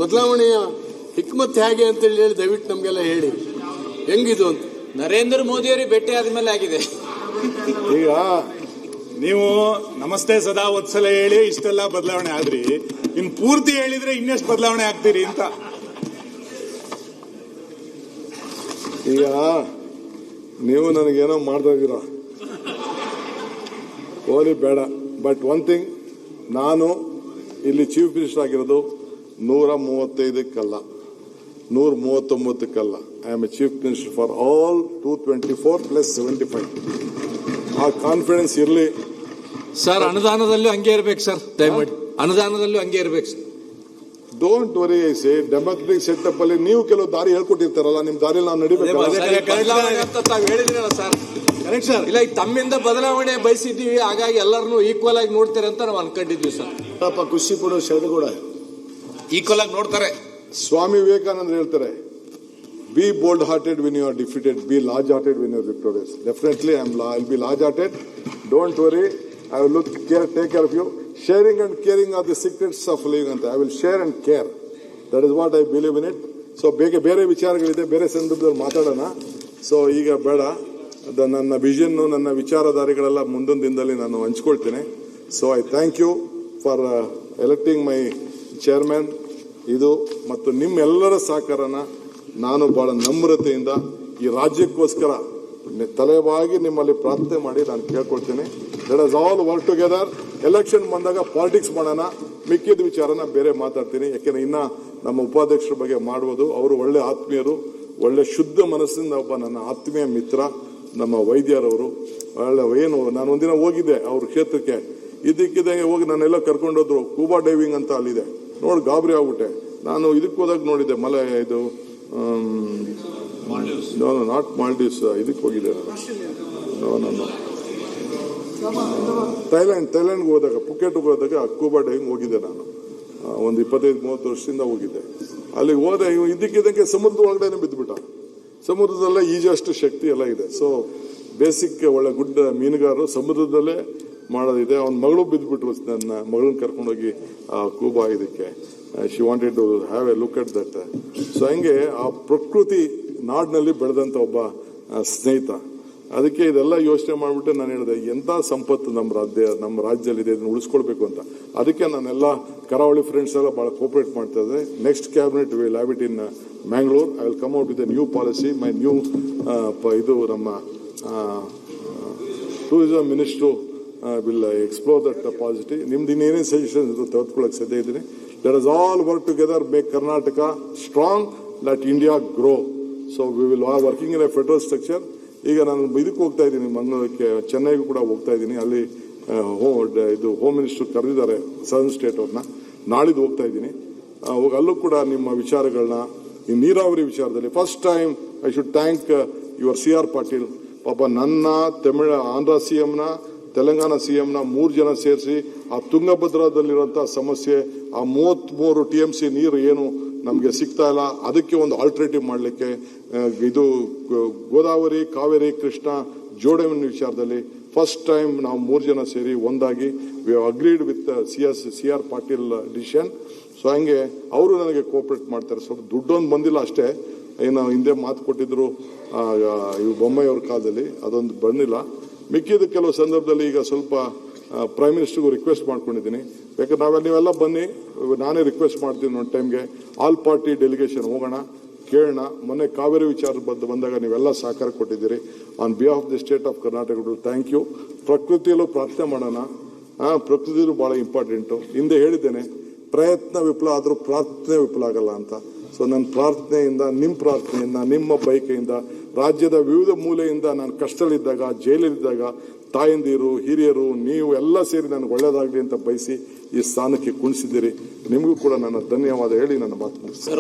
ಬದಲಾವಣೆಯ ಹಿಕ್ಮತ್ ಹೇಗೆ ಅಂತೇಳಿ ಹೇಳಿ ದಯವಿಟ್ಟು ನಮಗೆಲ್ಲ ಹೇಳಿ ಹೆಂಗಿದು ಅಂತ. ನರೇಂದ್ರ ಮೋದಿಯವರಿಗೆ ಭೇಟಿ ಆದ್ಮೇಲೆ ಆಗಿದೆ. ಈಗ ನೀವು ನಮಸ್ತೆ ಸದಾ ವತ್ಸಲ ಹೇಳಿ ಇಷ್ಟೆಲ್ಲ ಬದಲಾವಣೆ ಆದ್ರಿ, ಇನ್ ಪೂರ್ತಿ ಹೇಳಿದ್ರೆ ಇನ್ನೆಷ್ಟು ಬದಲಾವಣೆ ಆಗ್ತೀರಿ ಅಂತ. ಈಗ ನೀವು ನನಗೇನೋ ಮಾಡ್ತಾ ಇದ್ದೀರಾ, ಹೋಲಿ ಬೇಡ. ಬಟ್ ಒನ್ ಥಿಂಗ್, ನಾನು ಇಲ್ಲಿ ಚೀಫ್ ಮಿನಿಸ್ಟರ್ ಆಗಿರೋದು 135ಕ್ಕಲ್ಲ, 139ಕ್ಕಲ್ಲ. I am a chief minister for all 224 + 75. ಆ ಕಾನ್ಫಿಡೆನ್ಸ್ ಇರಲಿ ಸರ್. ಅನುದಾನದಲ್ಲೂ ಹಂಗೆ ಇರ್ಬೇಕು ಸರ್, ದಯಮಾಡಿ ಅನುದಾನದಲ್ಲೂ ಹಂಗೆ ಇರ್ಬೇಕು sir. Don't worry. I say democratic setup ಅಲ್ಲಿ ನೀವು ಕೆಲವು ದಾರಿ ಹೇಳ್ಕೊಟ್ಟಿರ್ತಾರಲ್ಲ, ನಿಮ್ ದಾರಿಯಲ್ಲಿ ನಾವು ನಡಿಬೇಕು. ಹೇಳಿದ್ರಲ್ಲ ಸರ್, ಕರೆಕ್ಟ್ ಸರ್. ಇಲ್ಲ, ಈಗ ತಮ್ಮಿಂದ ಬದಲಾವಣೆ ಬಯಸಿದ್ದೀವಿ, ಹಾಗಾಗಿ ಎಲ್ಲರನ್ನೂ ಈಕ್ವಲ್ ಆಗಿ ನೋಡ್ತಾರೆ ಅಂತ ನಾವು ಅನ್ಕೊಂಡಿದ್ವಿ ಸರ್. ಖುಷಿ ಕೊಡೋ ಶರದು ಕೂಡ ಈಕ್ವಲ್ ಆಗಿ ನೋಡ್ತಾರೆ. ಸ್ವಾಮಿ ವಿವೇಕಾನಂದ ಹೇಳ್ತಾರೆ, B bold hearted when you are defeated, be large hearted when you are victorious. Definitely I'll be large hearted. Don't worry, I will take care of you. Sharing and caring are the secrets of living ಅಂತ. I will share and care. That is what I believe in it. So ಬೇರೆ ವಿಚಾರಗಳಿದೆ, ಬೇರೆ ಸಂದರ್ಭದಲ್ಲಿ ಮಾತಾಡೋಣ. So ಈಗ ಬೇಡ, ನನ್ನ vision, ನನ್ನ ವಿಚಾರಧಾರೆಗಳೆಲ್ಲ ಮುಂದೊಂದು ದಿನದಲ್ಲಿ ನಾನು ಹಂಚ್ಕೊಳ್ತೇನೆ. So I thank you for electing my chairman. ಇದು ಮತ್ತು ನಿಮ್ಮೆಲ್ಲರ ಸಹಕಾರನ ನಾನು ಬಹಳ ನಮ್ರತೆಯಿಂದ ಈ ರಾಜ್ಯಕ್ಕೋಸ್ಕರ ತಲೆಬಾಗಿ ನಿಮ್ಮಲ್ಲಿ ಪ್ರಾರ್ಥನೆ ಮಾಡಿ ನಾನು ಕೇಳ್ಕೊಳ್ತೇನೆ. Let us all work together. Election ಬಂದಾಗ ಪಾಲಿಟಿಕ್ಸ್ ಮಾಡೋಣ, ಮಿಕ್ಕಿದ ವಿಚಾರನ ಬೇರೆ ಮಾತಾಡ್ತೀನಿ. ಯಾಕೆಂದ್ರೆ ಇನ್ನ ನಮ್ಮ ಉಪಾಧ್ಯಕ್ಷರ ಬಗ್ಗೆ ಮಾಡುವುದು, ಅವರು ಒಳ್ಳೆ ಆತ್ಮೀಯರು, ಒಳ್ಳೆ ಶುದ್ಧ ಮನಸ್ಸಿಂದ ಒಬ್ಬ ನನ್ನ ಆತ್ಮೀಯ ಮಿತ್ರ ನಮ್ಮ ವೈದ್ಯರವರು. ಒಳ್ಳೆ ಏನು, ನಾನು ಒಂದಿನ ಹೋಗಿದ್ದೆ ಅವ್ರ ಕ್ಷೇತ್ರಕ್ಕೆ, ಇದಕ್ಕಿದ್ದಂಗೆ ಹೋಗಿ ನಾನೆಲ್ಲ ಕರ್ಕೊಂಡೋದ್ರು. ಸ್ಕೂಬಾ ಡೈವಿಂಗ್ ಅಂತ ಅಲ್ಲಿದೆ, ನೋಡಿ ಗಾಬರಿ ಆಗ್ಬಿಟ್ಟೆ. ನಾನು ಇದಕ್ಕೆ ಹೋದಾಗ ನೋಡಿದ್ದೆ, ಇದು ನಾಟ್ ಮಾಲ್ಡೀವ್ಸ್, ಇದಕ್ಕೆ ಹೋಗಿದೆ ನಾನು. ಥೈಲ್ಯಾಂಡ್ಗೆ ಹೋದಾಗ, ಪುಕೆಟ್ಗೆ ಹೋದಾಗ ಸ್ಕೂಬಾ ಡೈವಿಂಗ್ ಹೋಗಿದ್ದೆ ನಾನು. ಒಂದು 25-30 ವರ್ಷದಿಂದ ಹೋಗಿದ್ದೆ. ಅಲ್ಲಿಗೆ ಹೋದೆ, ಇದಕ್ಕಿದ್ದಂಗೆ ಸಮುದ್ರದ ಒಳಗಡೆ ಬಿದ್ದುಬಿಟ್ಟ. ಸಮುದ್ರದಲ್ಲೇ ಈಜಷ್ಟು ಶಕ್ತಿ ಎಲ್ಲ ಇದೆ. ಸೊ ಬೇಸಿಕ್ ಒಳ್ಳೆ ಗುಡ್ ಮೀನುಗಾರರು ಸಮುದ್ರದಲ್ಲೇ ಮಾಡೋದಿದೆ. ಅವನ ಮಗಳು ಬಿದ್ದುಬಿಟ್ರು, ನನ್ನ ಮಗಳನ್ನ ಕರ್ಕೊಂಡೋಗಿ ಕೂಬಾ ಇದಕ್ಕೆ. She wanted to have a look at that. So ಹಂಗೆ ಆ ಪ್ರಕೃತಿ ನಾಡಿನಲ್ಲಿ ಬೆಳೆದಂತ ಒಬ್ಬ ಸ್ನೇಹಿತ. ಅದಕ್ಕೆ ಇದೆಲ್ಲ ಯೋಚನೆ ಮಾಡಿಬಿಟ್ಟು ನಾನು ಹೇಳಿದೆ, ಎಂಥ ಸಂಪತ್ತು ನಮ್ಮ ರಾಜ್ಯದಲ್ಲಿದೆ, ಇದನ್ನು ಉಳಿಸ್ಕೊಳ್ಬೇಕು ಅಂತ. ಅದಕ್ಕೆ ನಾನೆಲ್ಲ ಕರಾವಳಿ ಫ್ರೆಂಡ್ಸ್ ಎಲ್ಲ ಬಹಳ ಕೋಪರೇಟ್ ಮಾಡ್ತಾ ಇದ್ದಾರೆ. Next cabinet will have it in Mangalore. I will come out with A new policy. My new ಇದು ನಮ್ಮ tourism minister will explore that positive. ನಿಮ್ದು ಇನ್ನೇನೇನು ಸಜೆಷನ್ ತೆಗೆದುಕೊಳ್ಳಕ್ಕೆ ಸಾಧ್ಯ ಇದ್ದೀನಿ. Let us all work together, make Karnataka strong, let India grow. So we will are working in a federal structure. ಈಗ ನಾನು ಇದಕ್ಕೆ ಹೋಗ್ತಾ ಇದ್ದೀನಿ, ಮಂಗಳೂರಿಗೆ, ಚೆನ್ನೈಗೂ ಕೂಡ ಹೋಗ್ತಾ ಇದ್ದೀನಿ. ಅಲ್ಲಿ ಹೋಮ್ ಮಿನಿಸ್ಟರ್ ಕರೆದಿದ್ದಾರೆ, ಸದರ್ನ್ ಸ್ಟೇಟ್ ಅವ್ರನ್ನ. ನಾಳಿದ್ದು ಹೋಗ್ತಾ ಇದ್ದೀನಿ. ಅಲ್ಲೂ ಕೂಡ ನಿಮ್ಮ ವಿಚಾರಗಳನ್ನ, ಈ ನೀರಾವರಿ ವಿಚಾರದಲ್ಲಿ first time I should thank your CR Patil. ಪಾಪ ನನ್ನ ಆಂಧ್ರ CMನ, ತೆಲಂಗಾಣ CMನ 3 ಜನ ಸೇರಿಸಿ ಆ ತುಂಗಭದ್ರದಲ್ಲಿರುವಂತಹ ಸಮಸ್ಯೆ, ಆ 33 TMC ನೀರು ಏನು ನಮಗೆ ಸಿಗ್ತಾ ಇಲ್ಲ, ಅದಕ್ಕೆ ಒಂದು ಆಲ್ಟರ್ನೇಟಿವ್ ಮಾಡಲಿಕ್ಕೆ, ಇದು ಗೋದಾವರಿ, ಕಾವೇರಿ, ಕೃಷ್ಣ ಜೋಡಣೆ ವಿಚಾರದಲ್ಲಿ ಫಸ್ಟ್ ಟೈಮ್ ನಾವು 3 ಜನ ಸೇರಿ ಒಂದಾಗಿ we have agreed with CR Patil decision. So ಹಂಗೆ ಅವರು ನನಗೆ ಕೋಆಪರೇಟ್ ಮಾಡ್ತಾರೆ. ಸ್ವಲ್ಪ ದುಡ್ಡೊಂದು ಬಂದಿಲ್ಲ ಅಷ್ಟೇ, ಏನು ಹಿಂದೆ ಮಾತು ಕೊಟ್ಟಿದ್ರು ಇವು ಬೊಮ್ಮಾಯಿ ಅವ್ರ ಕಾಲದಲ್ಲಿ, ಅದೊಂದು ಬಂದಿಲ್ಲ. ಮಿಕ್ಕಿದ ಕೆಲವು ಸಂದರ್ಭದಲ್ಲಿ ಈಗ ಸ್ವಲ್ಪ ಪ್ರೈಮ್ ಮಿನಿಸ್ಟರ್ಗೂ ರಿಕ್ವೆಸ್ಟ್ ಮಾಡ್ಕೊಂಡಿದ್ದೀನಿ. ಯಾಕಂದ್ರೆ ನೀವೆಲ್ಲ ಬನ್ನಿ, ನಾನೇ ರಿಕ್ವೆಸ್ಟ್ ಮಾಡ್ತೀನಿ ಒಂದು ಟೈಮ್ಗೆ ಆಲ್ ಪಾರ್ಟಿ ಡೆಲಿಗೇಷನ್ ಹೋಗೋಣ, ಕೇಳೋಣ. ಮೊನ್ನೆ ಕಾವೇರಿ ವಿಚಾರ ಬಂದಾಗ ನೀವೆಲ್ಲ ಸಹಕಾರ ಕೊಟ್ಟಿದ್ದೀರಿ. On behalf of the state of Karnataka thank you. ಪ್ರಕೃತಿಯಲ್ಲೂ ಪ್ರಾರ್ಥನೆ ಮಾಡೋಣ, ಪ್ರಕೃತಿಯಲ್ಲೂ ಬಹಳ ಇಂಪಾರ್ಟೆಂಟು. ಹಿಂದೆ ಹೇಳಿದ್ದೇನೆ, ಪ್ರಯತ್ನ ವಿಫಲ ಆದರೂ ಪ್ರಾರ್ಥನೆ ವಿಫಲ ಆಗಲ್ಲ ಅಂತ. ಸೊ ನನ್ನ ಪ್ರಾರ್ಥನೆಯಿಂದ, ನಿಮ್ಮ ಪ್ರಾರ್ಥನೆಯಿಂದ, ನಿಮ್ಮ ಬಯಕೆಯಿಂದ, ರಾಜ್ಯದ ವಿವಿಧ ಮೂಲೆಯಿಂದ ನಾನು ಕಷ್ಟದಲ್ಲಿದ್ದಾಗ, ಜೈಲಲ್ಲಿದ್ದಾಗ ತಾಯಂದಿರು, ಹಿರಿಯರು, ನೀವು ಎಲ್ಲ ಸೇರಿ ನನಗೆ ಒಳ್ಳೆಯದಾಗಲಿ ಅಂತ ಬಯಸಿ ಈ ಸ್ಥಾನಕ್ಕೆ ಕುಣಿಸಿದ್ದೀರಿ. ನಿಮಗೂ ಕೂಡ ನನ್ನ ಧನ್ಯವಾದ ಹೇಳಿ ನನ್ನ ಮಾತು ಮುಗಿಸ್ತೀನಿ.